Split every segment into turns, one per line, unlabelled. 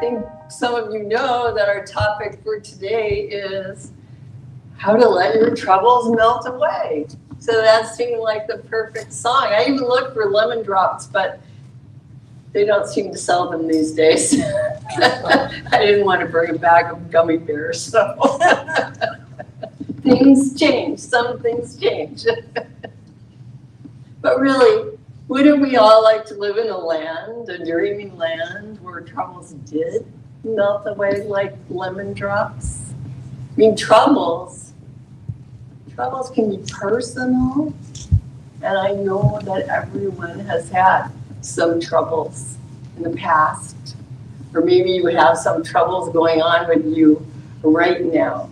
think some of you know that our topic for today is how to let your troubles melt away. So that seemed like the perfect song. I even looked for lemon drops, but they don't seem to sell them these days. I didn't want to bring a bag of gummy bears, so things change, some things change. But really, wouldn't we all like to live in a land, a dreamy land, where troubles did melt away like lemon drops? I mean, troubles can be personal, and I know that everyone has had some troubles in the past, or maybe you have some troubles going on with you right now.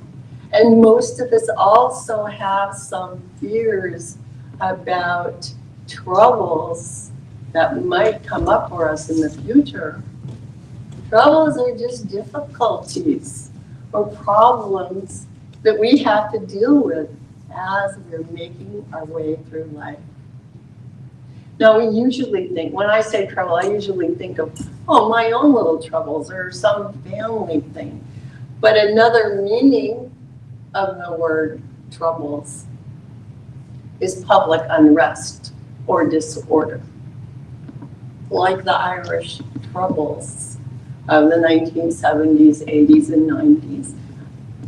And most of us also have some fears about troubles that might come up for us in the future. Troubles are just difficulties or problems that we have to deal with as we're making our way through life. Now, we usually think, when I say trouble, I usually think of, oh, my own little troubles or some family thing. But another meaning of the word troubles is public unrest or disorder, like the Irish Troubles of the 1970s, 80s, and 90s.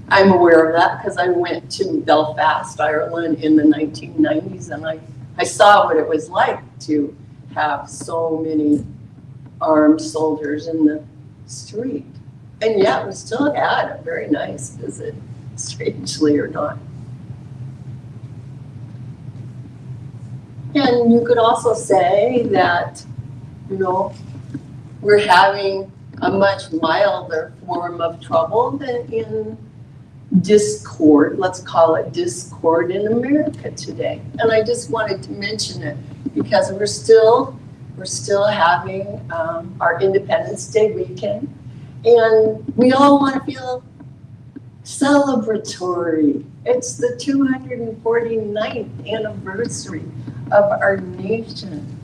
I'm aware of that because I went to Belfast, Ireland in the 1990s, and I saw what it was like to have so many armed soldiers in the street. And yet we still had a very nice visit, strangely or not. And you could also say that, we're having a much milder form of trouble than in discord, let's call it discord in America today. And I just wanted to mention it because we're still having our Independence Day weekend, and we all want to feel celebratory. It's the 249th anniversary of our nation.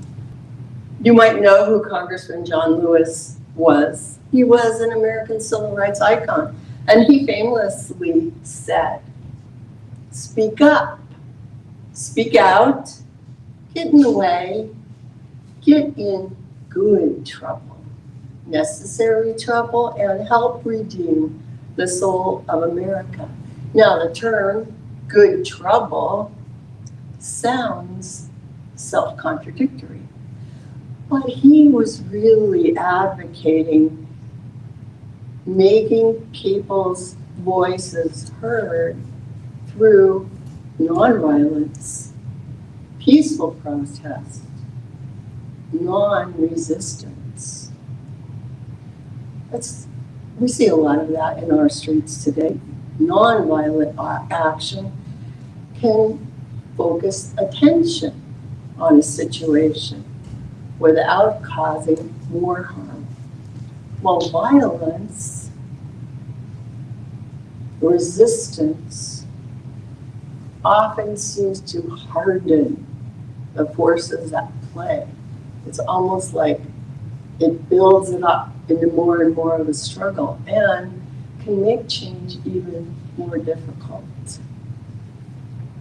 You might know who Congressman John Lewis was. He was an American civil rights icon. And he famously said, speak up, speak out, get in the way, get in good trouble, necessary trouble, and help redeem the soul of America. Now, the term good trouble sounds self-contradictory, but he was really advocating making people's voices heard through nonviolence, peaceful protest, non-resistance. We see a lot of that in our streets today. Nonviolent action can focus attention on a situation without causing more harm. While violence, resistance, often seems to harden the forces at play. It's almost like it builds it up into more and more of a struggle and can make change even more difficult.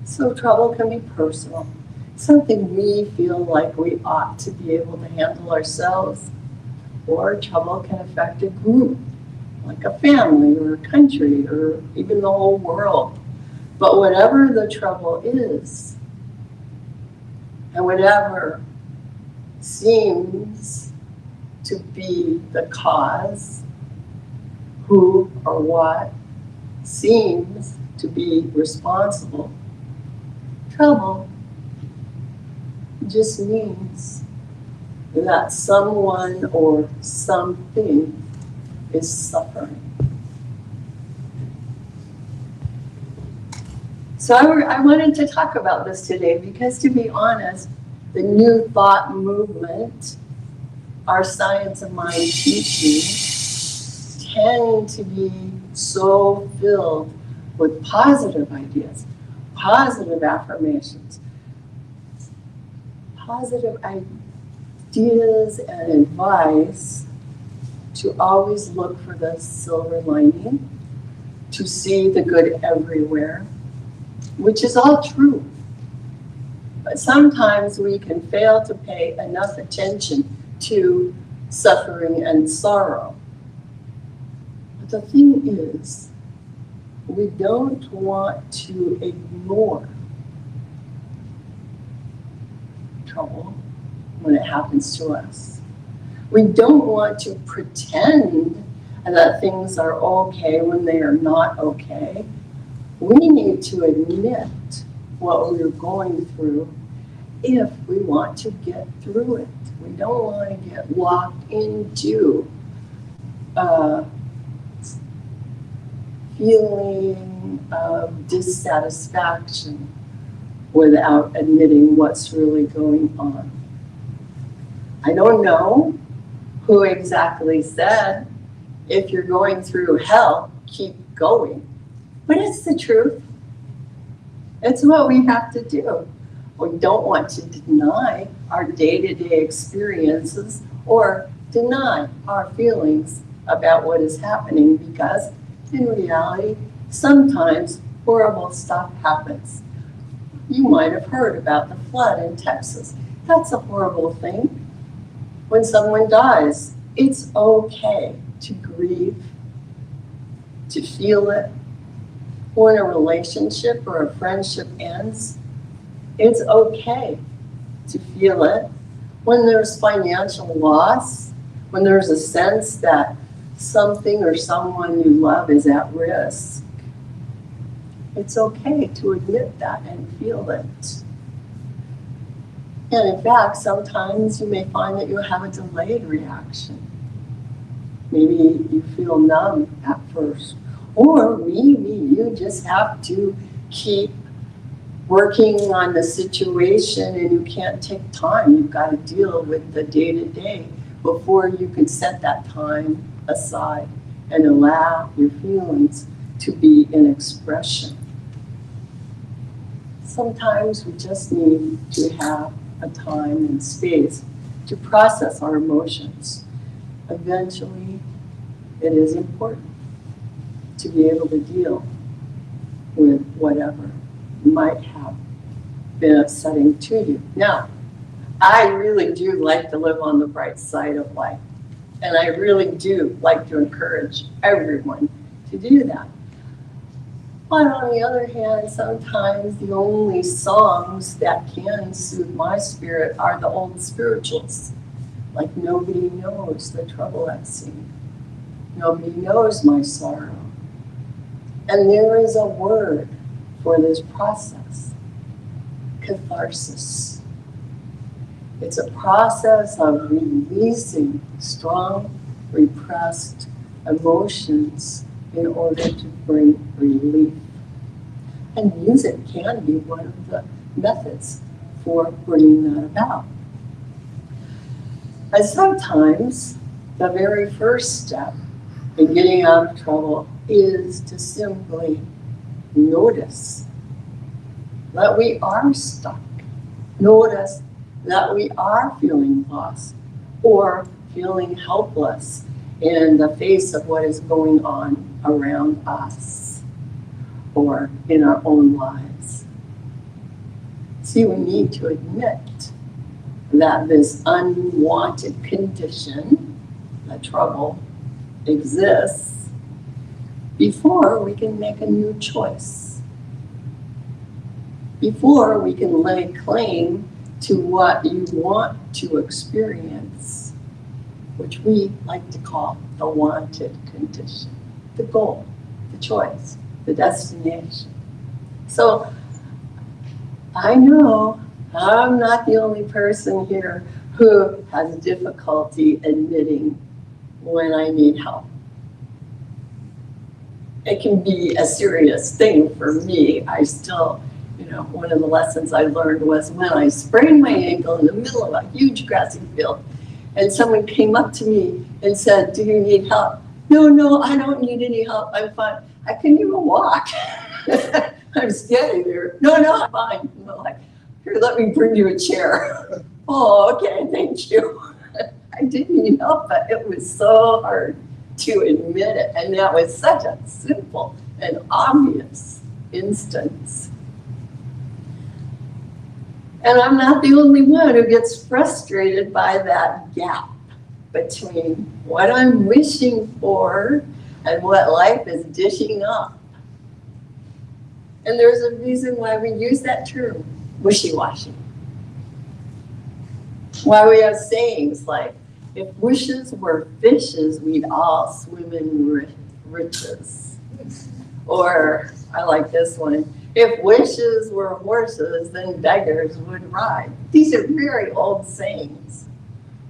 So trouble can be personal, something we feel like we ought to be able to handle ourselves, or trouble can affect a group, like a family or a country or even the whole world. But whatever the trouble is, and whatever seems to be the cause, who or what seems to be responsible, trouble just means that someone or something is suffering. So I wanted to talk about this today because, to be honest, the New Thought movement, our science of mind teachings, tend to be so filled with positive ideas, positive affirmations, positive ideas and advice to to always look for the silver lining, to see the good everywhere, which is all true. But sometimes we can fail to pay enough attention to suffering and sorrow. But the thing is, we don't want to ignore trouble when it happens to us. We don't want to pretend that things are okay when they are not okay. We need to admit what we're going through if we want to get through it. We don't want to get locked into a feeling of dissatisfaction without admitting what's really going on. I don't know who exactly said, if you're going through hell, keep going. But it's the truth. It's what we have to do. We don't want to deny our day-to-day experiences or deny our feelings about what is happening, because in reality, sometimes horrible stuff happens. You might have heard about the flood in Texas. That's a horrible thing. When someone dies, it's okay to grieve, to feel it. When a relationship or a friendship ends, it's okay to feel it. When there's financial loss, when there's a sense that something or someone you love is at risk, it's okay to admit that and feel it. And in fact, sometimes you may find that you have a delayed reaction. Maybe you feel numb at first, or maybe you just have to keep working on the situation and you can't take time. You've got to deal with the day-to-day before you can set that time aside and allow your feelings to be in expression. Sometimes we just need to have a time and space to process our emotions. Eventually, it is important to be able to deal with whatever might have been upsetting to you. Now, I really do like to live on the bright side of life, and I really do like to encourage everyone to do that. But on the other hand, sometimes the only songs that can soothe my spirit are the old spirituals, like Nobody Knows the Trouble I've Seen. Nobody knows my sorrow. And there is a word for this process: catharsis. It's a process of releasing strong, repressed emotions in order to bring relief. And music can be one of the methods for bringing that about. And sometimes the very first step in getting out of trouble is to simply notice that we are stuck. Notice that we are feeling lost or feeling helpless in the face of what is going on around us or in our own lives. See, we need to admit that this unwanted condition, that trouble, exists before we can make a new choice, before we can lay claim to what you want to experience, which we like to call the wanted condition, the goal, the choice, the destination. So I know I'm not the only person here who has difficulty admitting when I need help. It can be a serious thing for me. I still, one of the lessons I learned was when I sprained my ankle in the middle of a huge grassy field, and someone came up to me and said, "Do you need help?" No, I don't need any help. I'm fine. I couldn't even walk. I'm standing there. No, I'm fine. I'm like, "Here, let me bring you a chair." "Oh, okay, thank you." I didn't know, but it was so hard to admit it. And that was such a simple and obvious instance. And I'm not the only one who gets frustrated by that gap between what I'm wishing for and what life is dishing up. And there's a reason why we use that term, wishy-washy. Why we have sayings like, if wishes were fishes, we'd all swim in riches. Or, I like this one, if wishes were horses, then beggars would ride. These are very old sayings.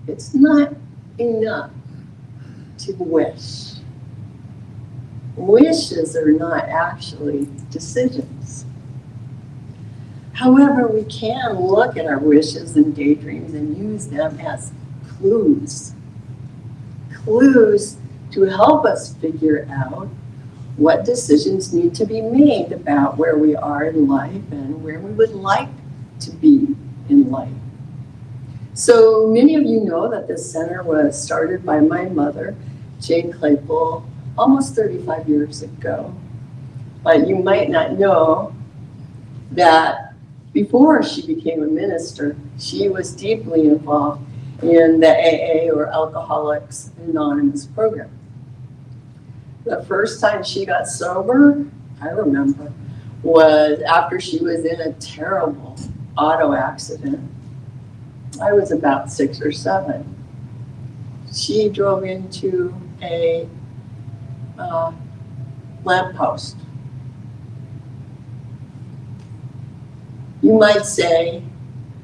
It's not enough to wish. Wishes are not actually decisions. However, we can look at our wishes and daydreams and use them as clues. Clues to help us figure out what decisions need to be made about where we are in life and where we would like to be in life. So many of you know that this center was started by my mother, Jane Claypool, almost 35 years ago. But you might not know that before she became a minister, she was deeply involved in the AA, or Alcoholics Anonymous program. The first time she got sober, I remember, was after she was in a terrible auto accident. I was about 6 or 7. She drove into a lamppost. You might say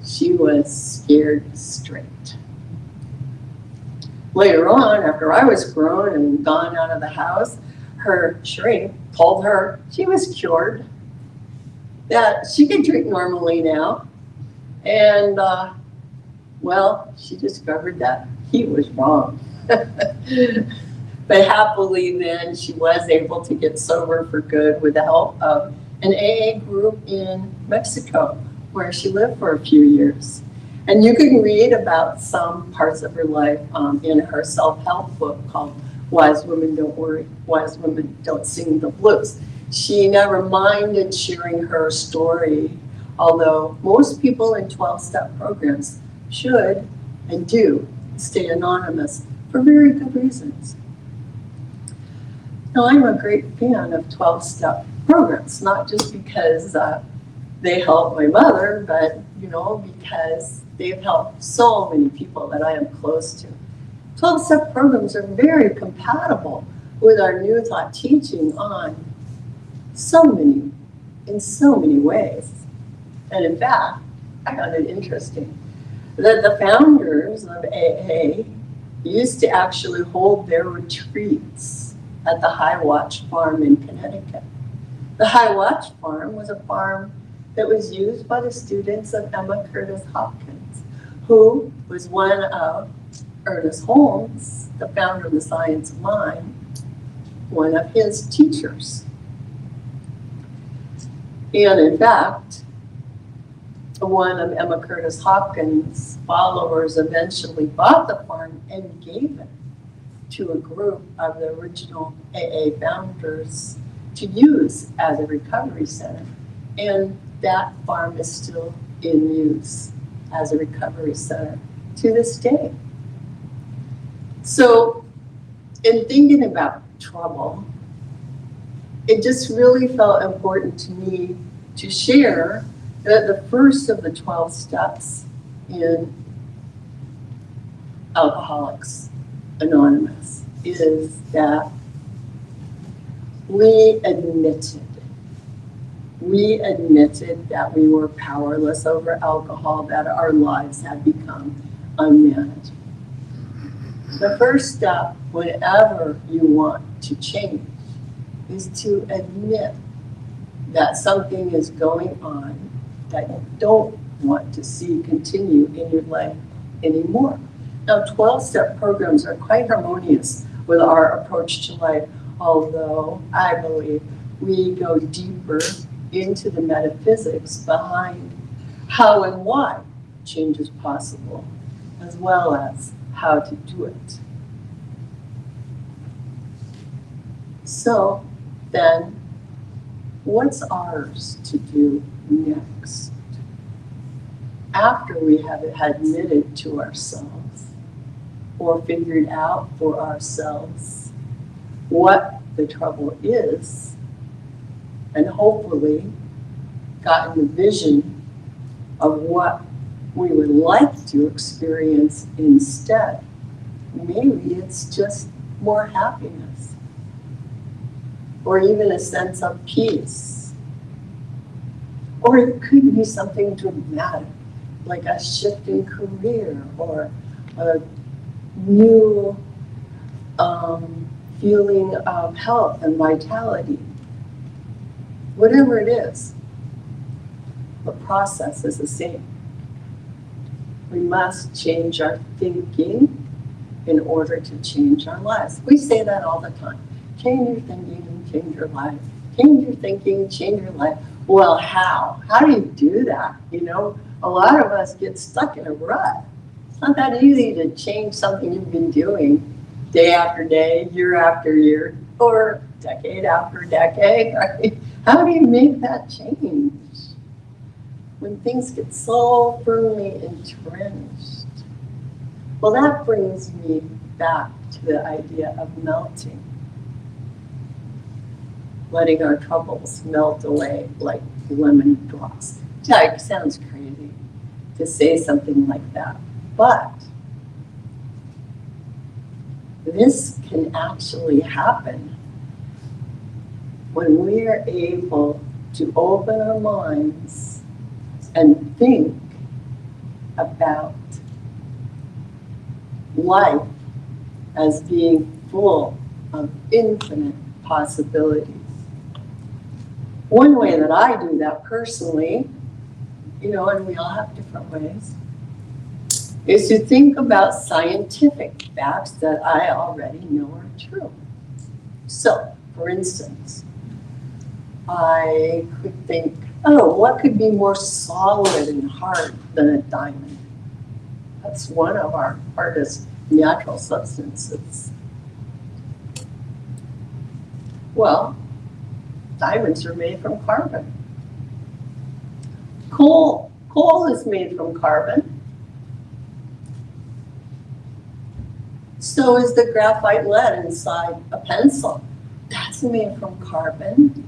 she was scared straight. Later on, after I was grown and gone out of the house, her shrink told her she was cured, that she could drink normally now. And, well, she discovered that he was wrong. But happily then, she was able to get sober for good with the help of an AA group in Mexico, where she lived for a few years. And you can read about some parts of her life in her self-help book called Wise Women Don't Worry, Wise Women Don't Sing the Blues. She never minded sharing her story, although most people in 12-step programs should and do stay anonymous for very good reasons. Now, I'm a great fan of 12-step programs, not just because they help my mother, but because they've helped so many people that I am close to. 12-step programs are very compatible with our New Thought teaching in so many ways. And in fact, I found it interesting that the founders of AA used to actually hold their retreats at the High Watch Farm in Connecticut. The High Watch Farm was a farm that was used by the students of Emma Curtis Hopkins, who was one of ErnestHolmes, the founder of the Science of Mind, one of his teachers. And in fact, one of Emma Curtis Hopkins' followers eventually bought the farm and gave it to a group of the original AA founders to use as a recovery center. And that farm is still in use as a recovery center to this day. So in thinking about trouble, it just really felt important to me to share that the first of the 12 steps in Alcoholics Anonymous is that we admitted that we were powerless over alcohol, that our lives had become unmanageable. The first step, whenever you want to change, is to admit that something is going on that you don't want to see continue in your life anymore. Now, 12-step programs are quite harmonious with our approach to life, although I believe we go deeper into the metaphysics behind how and why change is possible, as well as how to do it. So then, what's ours to do next? After we have admitted to ourselves or figured out for ourselves what the trouble is, and hopefully gotten the vision of what we would like to experience instead. Maybe it's just more happiness, or even a sense of peace. Or it could be something dramatic, like a shift in career, or a new feeling of health and vitality. Whatever it is, the process is the same. We must change our thinking in order to change our lives. We say that all the time. Change your thinking and change your life. Change your thinking, change your life. Well, how? How do you do that? You know, a lot of us get stuck in a rut. It's not that easy to change something you've been doing day after day, year after year, or decade after decade, right? How do you make that change when things get so firmly entrenched? Well, that brings me back to the idea of melting. Letting our troubles melt away like lemon drops. Yeah, it sounds crazy to say something like that, but this can actually happen when we are able to open our minds and think about life as being full of infinite possibilities. One way that I do that personally, you know, and we all have different ways, is to think about scientific facts that I already know are true. So, for instance, I could think, oh, what could be more solid and hard than a diamond? That's one of our hardest natural substances. Well, diamonds are made from carbon. Coal is made from carbon. So is the graphite lead inside a pencil. That's made from carbon.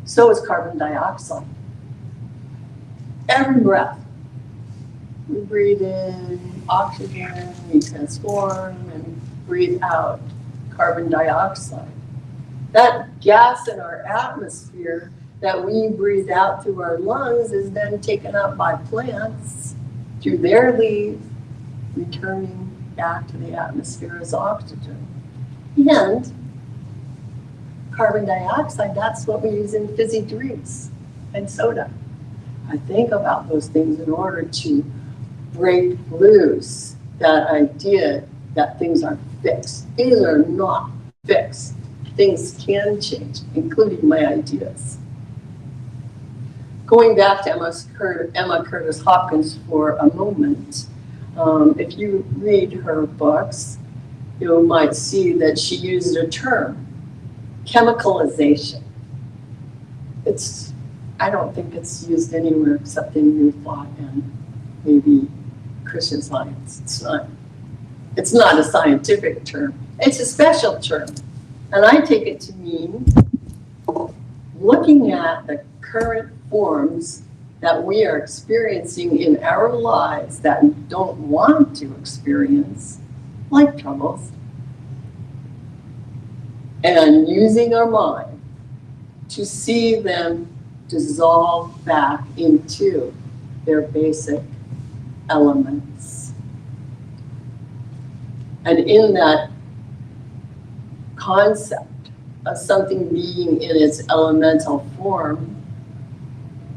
So is carbon dioxide. Every breath. We breathe in oxygen, we transform and breathe out carbon dioxide. That gas in our atmosphere that we breathe out through our lungs is then taken up by plants through their leaves, returning back to the atmosphere as oxygen. And carbon dioxide, that's what we use in fizzy drinks and soda. I think about those things in order to break loose that idea that things are fixed. Things are not fixed. Things can change, including my ideas. Going back to Emma Curtis Hopkins for a moment, if you read her books, you might see that she used a term, chemicalization. I don't think it's used anywhere except in New Thought and maybe Christian Science. It's not a scientific term. It's a special term. And I take it to mean looking at the current forms that we are experiencing in our lives that we don't want to experience, like troubles, and using our mind to see them dissolve back into their basic elements. And in that concept of something being in its elemental form,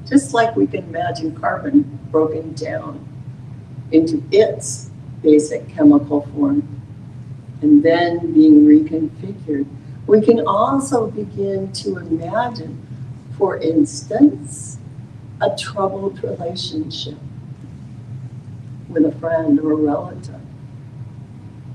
just like we can imagine carbon broken down into its basic chemical form and then being reconfigured, we can also begin to imagine, for instance, a troubled relationship. with a friend or a relative,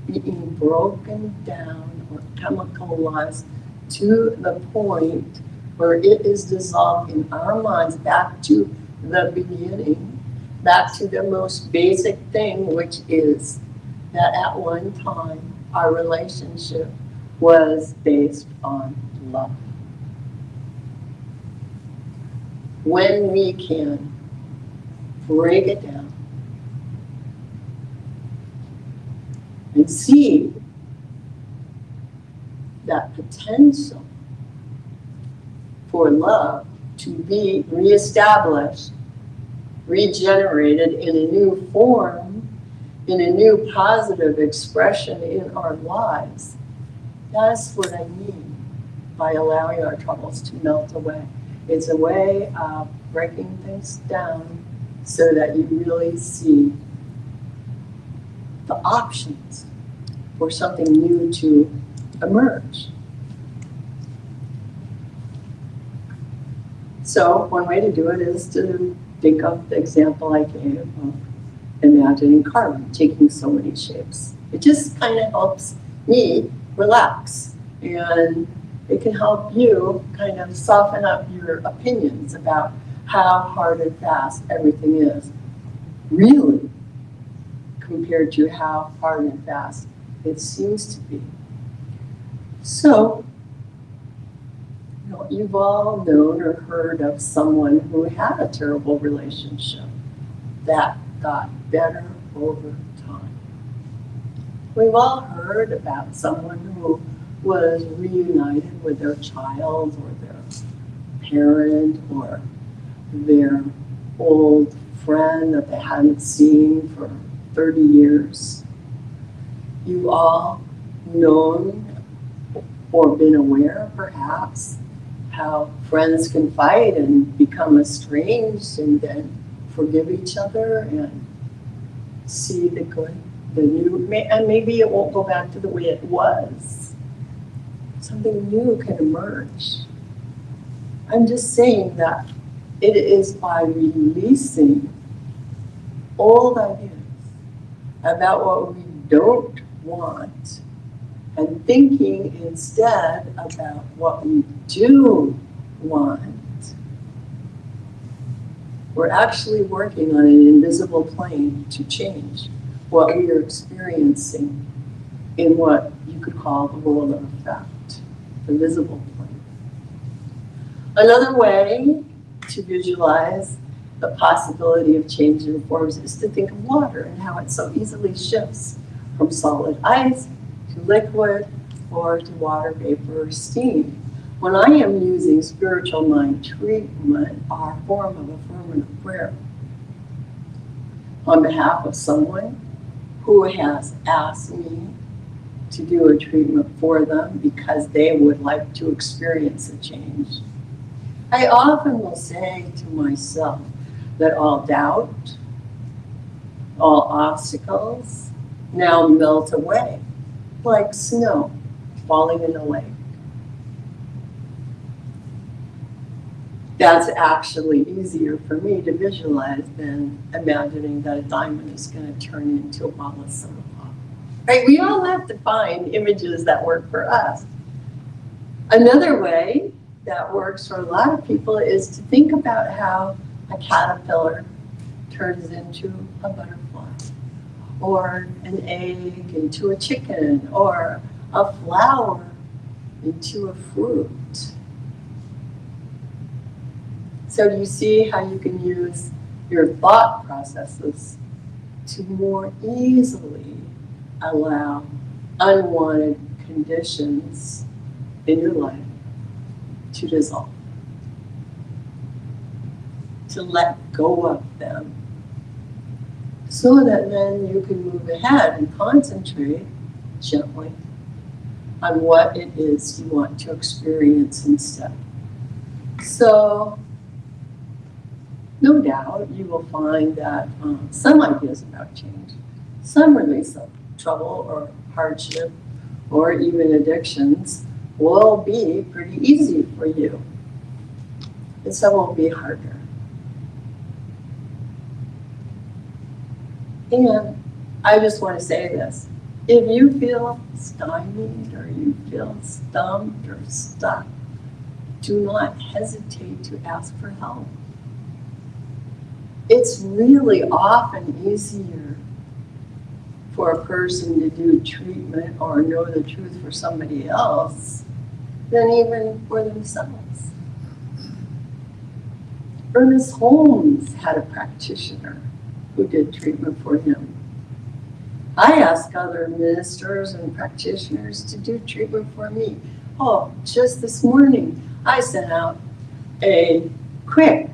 being broken down or chemicalized to the point where it is dissolved in our minds back to the beginning, back to the most basic thing, which is that at one time our relationship was based on love. When we can break it down and see that potential for love to be reestablished, regenerated in a new form, in a new positive expression in our lives, that's what I mean by allowing our troubles to melt away. It's a way of breaking things down so that you really see the options for something new to emerge. So one way to do it is to think of the example I gave of imagining carbon taking so many shapes. It just kind of helps me relax, and it can help you kind of soften up your opinions about how hard and fast everything is, really, compared to how hard and fast it seems to be. So, you've all known or heard of someone who had a terrible relationship that got better over time. We've all heard about someone who was reunited with their child or their parent or their old friend that they hadn't seen for 30 years. You've all known or been aware, perhaps, how friends can fight and become estranged and then forgive each other and see the good, the new, and maybe it won't go back to the way it was. Something new can emerge. I'm just saying that it is by releasing old ideas about what we don't want and thinking instead about what we do want. We're actually working on an invisible plane to change what we are experiencing in what you could call the world of effect, the visible plane. Another way to visualize the possibility of change in forms is to think of water and how it so easily shifts from solid ice to liquid or to water, vapor, or steam. When I am using spiritual mind treatment, our form of affirmative prayer, on behalf of someone who has asked me to do a treatment for them because they would like to experience a change, I often will say to myself that all doubt, all obstacles now melt away like snow falling in a lake. That's actually easier for me to visualize than imagining that a diamond is going to turn into a ball of soda pop. Right? We all have to find images that work for us. Another way that works for a lot of people is to think about how a caterpillar turns into a butterfly, or an egg into a chicken, or a flower into a fruit. So you see how you can use your thought processes to more easily allow unwanted conditions in your life to dissolve, to let go of them, so that then you can move ahead and concentrate gently on what it is you want to experience instead. So, no doubt you will find that some ideas about change, some release of trouble or hardship or even addictions will be pretty easy for you, and some will be harder. And I just want to say this. If you feel stymied or you feel stumped or stuck, do not hesitate to ask for help. It's really often easier for a person to do treatment or know the truth for somebody else than even for themselves. ErnestHolmes had a practitioner who did treatment for him. I ask other ministers and practitioners to do treatment for me. Oh, just this morning, I sent out a quick,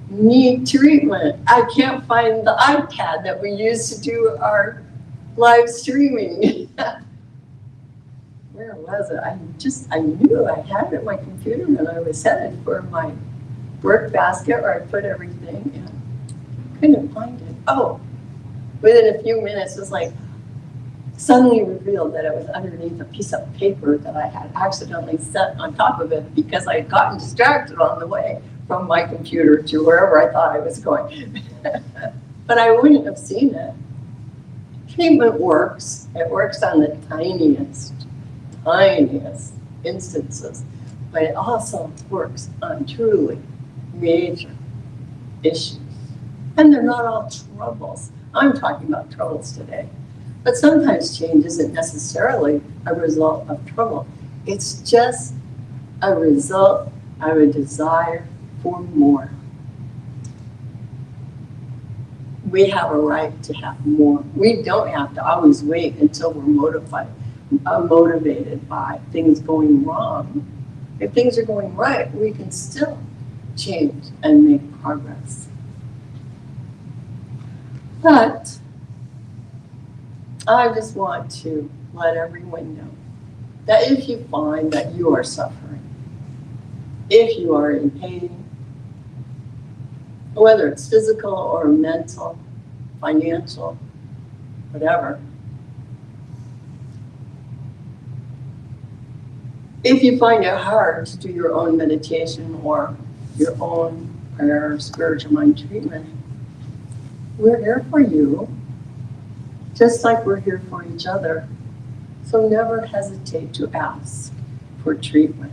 neat treatment. I can't find the iPad that we use to do our live streaming. Where was it? I knew I had it on my computer when I was headed for my work basket where I put everything, and couldn't find it. Oh, within a few minutes, it was like suddenly revealed that it was underneath a piece of paper that I had accidentally set on top of it because I had gotten distracted on the way from my computer to wherever I thought I was going. But I wouldn't have seen it. Treatment works. It works on the tiniest instances, but it also works on truly major issues. And they're not all troubles. I'm talking about troubles today. But sometimes change isn't necessarily a result of trouble. It's just a result of a desire for more. We have a right to have more. We don't have to always wait until we're motivated by things going wrong. If things are going right, we can still change and make progress. But I just want to let everyone know that if you find that you are suffering, if you are in pain, whether it's physical or mental, financial, whatever, if you find it hard to do your own meditation or your own prayer or spiritual mind treatment, we're here for you, just like we're here for each other. So never hesitate to ask for treatment.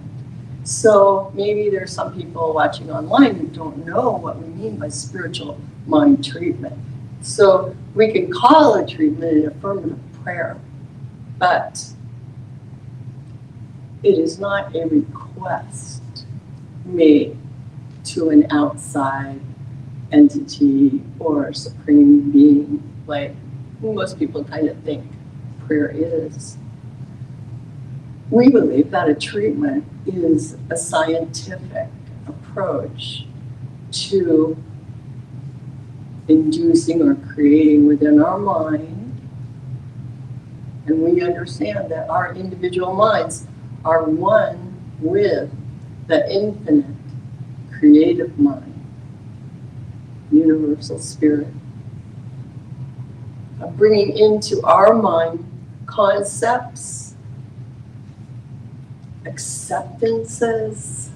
So maybe there's some people watching online who don't know what we mean by spiritual mind treatment. So we can call a treatment an affirmative prayer, but it is not a request made to an outside entity or supreme being like most people kind of think prayer is. We believe that a treatment is a scientific approach to inducing or creating within our mind. And we understand that our individual minds are one with the infinite creative mind, universal spirit, of bringing into our mind concepts, acceptances,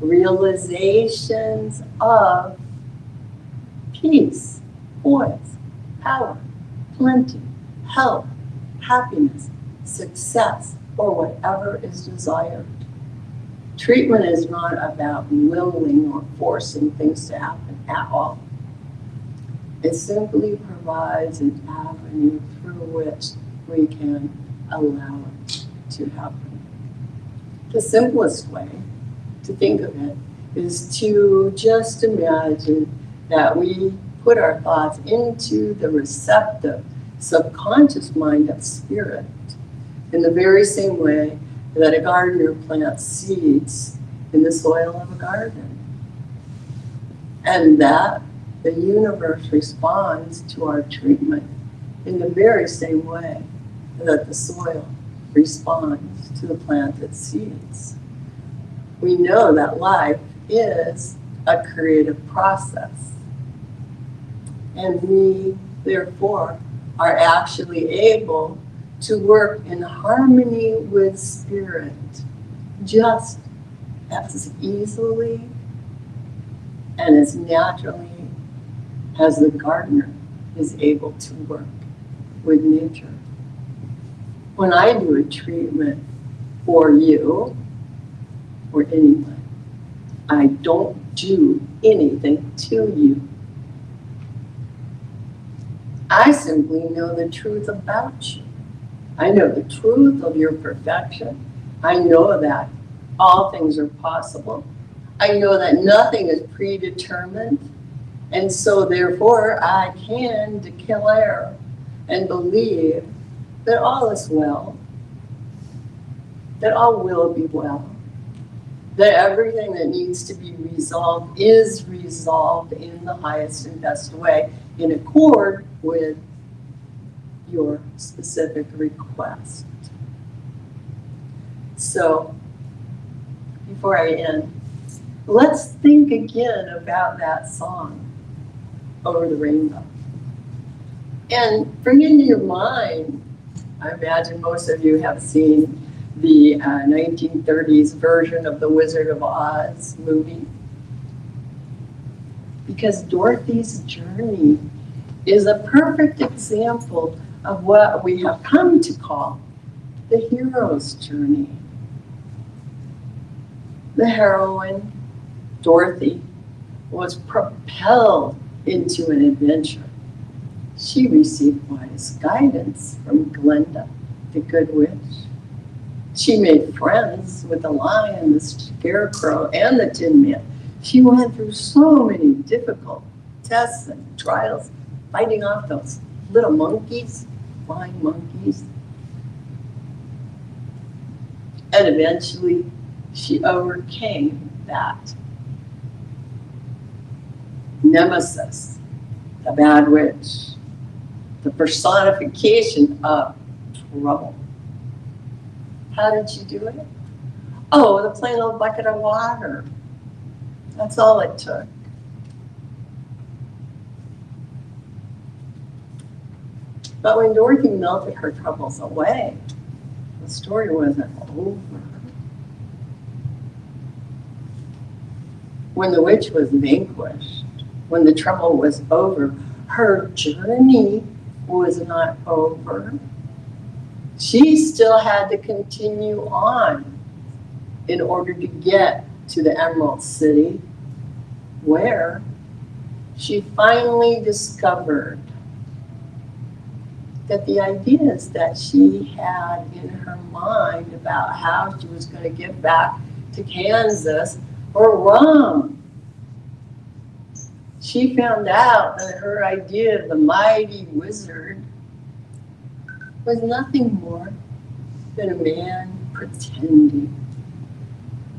realizations of peace, poise, power, plenty, health, happiness, success, or whatever is desired. Treatment is not about willing or forcing things to happen at all. It simply provides an avenue through which we can allow it to happen. The simplest way to think of it is to just imagine that we put our thoughts into the receptive, subconscious mind of spirit in the very same way that a gardener plants seeds in the soil of a garden. And that the universe responds to our treatment in the very same way that the soil responds to the planted seeds. We know that life is a creative process. And we, therefore, are actually able to work in harmony with spirit just as easily and as naturally as the gardener is able to work with nature. When I do a treatment for you or anyone, I don't do anything to you. I simply know the truth about you. I know the truth of your perfection. I know that all things are possible. I know that nothing is predetermined. And so therefore I can declare and believe that all is well, that all will be well, that everything that needs to be resolved is resolved in the highest and best way in accord with your specific request. So before I end, let's think again about that song, Over the Rainbow. And bring into your mind, I imagine most of you have seen the 1930s version of the Wizard of Oz movie. Because Dorothy's journey is a perfect example of what we have come to call the hero's journey. The heroine, Dorothy, was propelled into an adventure. She received wise guidance from Glinda, the Good Witch. She made friends with the lion, the scarecrow, and the Tin Man. She went through so many difficult tests and trials, fighting off those little monkeys, flying monkeys. And eventually, she overcame that nemesis, the bad witch, the personification of trouble. How did she do it? Oh, with a plain old bucket of water. That's all it took. But when Dorothy melted her troubles away, the story wasn't over. When the witch was vanquished, when the trouble was over, her journey was not over. She still had to continue on in order to get to the Emerald City, where she finally discovered that the ideas that she had in her mind about how she was going to get back to Kansas were wrong. She found out that her idea of the mighty wizard was nothing more than a man pretending.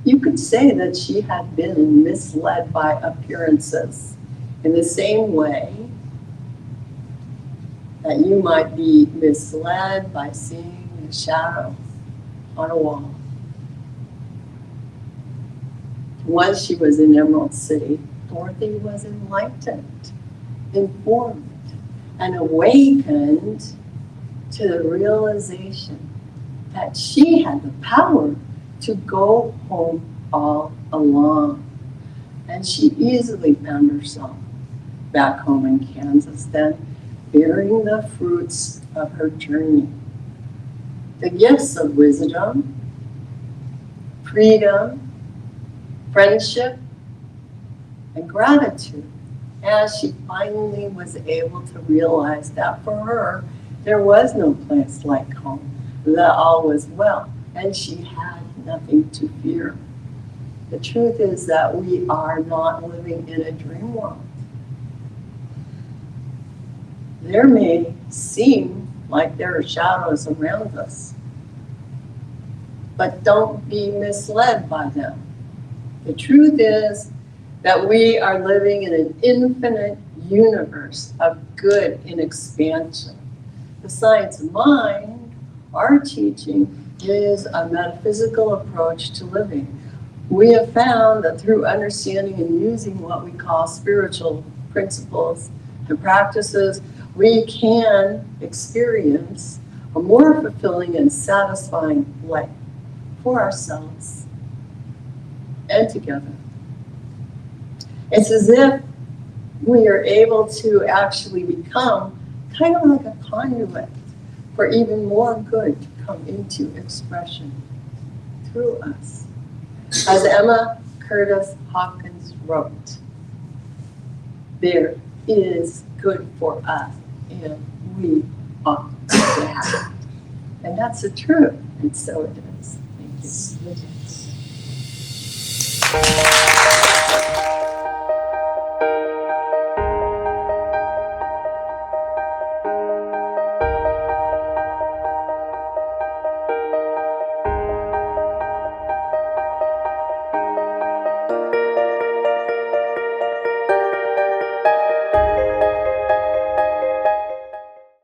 You could say that she had been misled by appearances in the same way that you might be misled by seeing a shadow on a wall. Once she was in Emerald City, Dorothy was enlightened, informed, and awakened to the realization that she had the power to go home all along. And she easily found herself back home in Kansas then, bearing the fruits of her journey. The gifts of wisdom, freedom, friendship, and gratitude, as she finally was able to realize that for her, there was no place like home, that all was well, and she had nothing to fear. The truth is that we are not living in a dream world. There may seem like there are shadows around us, but don't be misled by them. The truth is that we are living in an infinite universe of good in expansion. The science of mind, our teaching, is a metaphysical approach to living. We have found that through understanding and using what we call spiritual principles and practices, we can experience a more fulfilling and satisfying life for ourselves and together. It's as if we are able to actually become kind of like a conduit for even more good to come into expression through us. As Emma Curtis Hopkins wrote, there is good for us and we ought to have it. And that's the truth, and so it is. Thank you.